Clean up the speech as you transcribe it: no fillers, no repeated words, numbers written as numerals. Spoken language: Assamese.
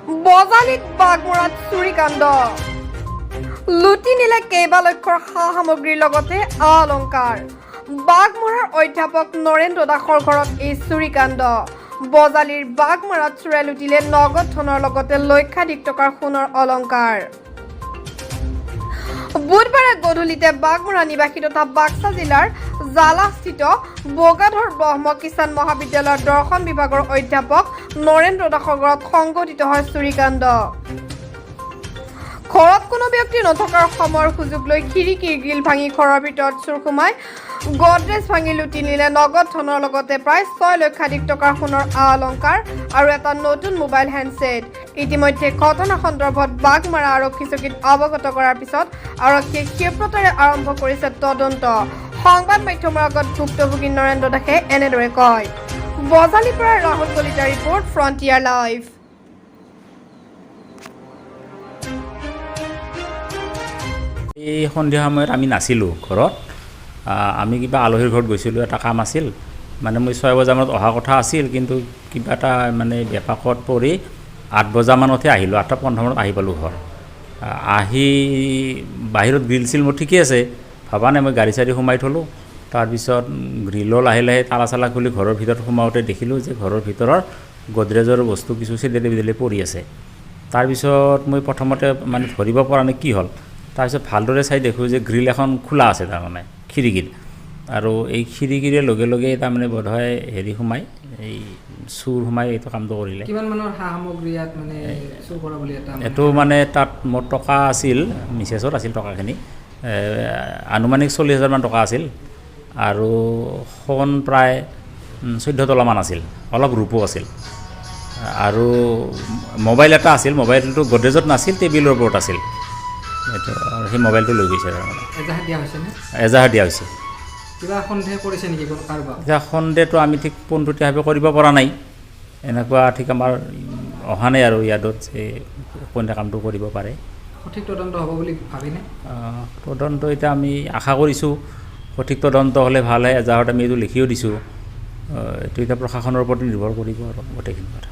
বজালিত বাগমৰাত চুৰিকাণ্ড লুটি নিলে কেইবা লক্ষৰ সা সামগ্ৰীৰ লগতে অলংকাৰ বাগমৰাৰ অধ্যাপক নৰেন্দ্ৰ দাসৰ ঘৰত এই চুৰিকাণ্ড বজালিৰ বাগমৰাত চোৰাই লুটিলে নগদ ধনৰ লগতে লক্ষাধিক টকাৰ সোণৰ অলংকাৰ বুধবাৰে গধূলিতে বাগমৰা নিবাসী তথা বাক্সা জিলাৰ জালাস্থিত বগাধৰ ব্ৰহ্ম কিষাণ মহাবিদ্যালয়ৰ দৰ্শন বিভাগৰ অধ্যাপক নৰেন্দ্ৰ দাসৰ ঘৰত সংঘটিত হয় চুৰিকাণ্ড ঘৰত কোনো ব্যক্তি নথকাৰ সময়ৰ সুযোগ লৈ খিৰিকীৰ গ্ৰিল ভাঙি ঘৰৰ ভিতৰত চুৰ সোমাই গডৰেজ ভাঙি লুটি নিলে নগদ ধনৰ লগতে প্ৰায় 6 লক্ষাধিক টকাৰ সোণৰ অলংকাৰ আৰু এটা নতুন মোবাইল হেণ্ডছেট ইতিমধ্যে ঘটনা সন্দৰ্ভত বাগমাৰা আৰক্ষী চকীত অৱগত কৰাৰ পিছত আৰক্ষীয়ে ক্ষীপ্ৰতাৰে আৰম্ভ কৰিছে তদন্ত সংবাদ মাধ্যমৰ আগত ভুক্তভোগী নৰেন্দ্ৰ দাসে এনেদৰে কয় বজালিৰ পৰা ৰাহুল কলিতাৰ ৰিপৰ্ট ফ্ৰণ্টিয়াৰ লাইভ এই সন্ধিয়া সময়ত আমি নাছিলোঁ ঘৰত আমি কিবা আলহীৰ ঘৰত গৈছিলোঁ এটা কাম আছিল মানে মই 6 বজামানত অহা কথা আছিল কিন্তু কিবা এটা মানে বেপাকত পৰি 8 বজামানতহে আহিলোঁ 8:15 মানত আহি পালোঁ ঘৰ আহি বাহিৰত গ্ৰিল চিল মোৰ ঠিকেই আছে ভাবা নাই মই গাড়ী চাড়ী সোমাই থলোঁ তাৰপিছত গ্ৰিলৰ লাহে লাহে তালা চালা খুলি ঘৰৰ ভিতৰত সোমাওঁতে দেখিলোঁ যে ঘৰৰ ভিতৰৰ গডৰেজৰ বস্তু কিছু চিদেলি বিদেলি পৰি আছে তাৰপিছত মই প্ৰথমতে মানে ধৰিব পৰা নাই কি হ'ল তাৰপিছত ভালদৰে চাই দেখোঁ যে গ্ৰিল এখন খোলা আছে তাৰমানে খিৰিকীৰ আৰু এই খিৰিকীৰে লগে লগে তাৰমানে বোধহয় হেৰি সোমাই এই চুৰ সোমাই এইটো কামটো কৰিলে কিমান মানৰ সা সামগ্ৰী ইয়াত মানে চুৰ কৰা বুলি এটা এইটো মানে তাত মোৰ টকা আছিল মিছেছত আছিল টকাখিনি আনুমানিক 40,000 মান টকা আছিল আৰু সোণ প্ৰায় 14 তোলামান আছিল অলপ ৰূপো আছিল আৰু মোবাইল এটা আছিল মোবাইলটো গডৰেজত নাছিল টেবিলৰ ওপৰত আছিল এইটো সেই মোবাইলটো লৈ গৈছে তাৰমানে এজাহাত দিয়া হৈছেনে এজাহাত দিয়া হৈছে কিবা সন্দেহ কৰিছে নেকি কাৰোবাক এতিয়া সন্দেহটো আমি ঠিক পোনপটীয়াভাৱে কৰিব পৰা নাই এনেকুৱা ঠিক আমাৰ অহা নাই আৰু ইয়াদত যে কোনে কামটো কৰিব পাৰে সঠিক তদন্ত হ'ব বুলি ভাবিনে তদন্ত এতিয়া আমি আশা কৰিছোঁ সঠিক তদন্ত হ'লে ভাল হয় এজাহাৰত আমি এইটো লিখিও দিছোঁ এইটো এতিয়া প্ৰশাসনৰ ওপৰত নিৰ্ভৰ কৰিব আৰু গোটেইখিনি কথা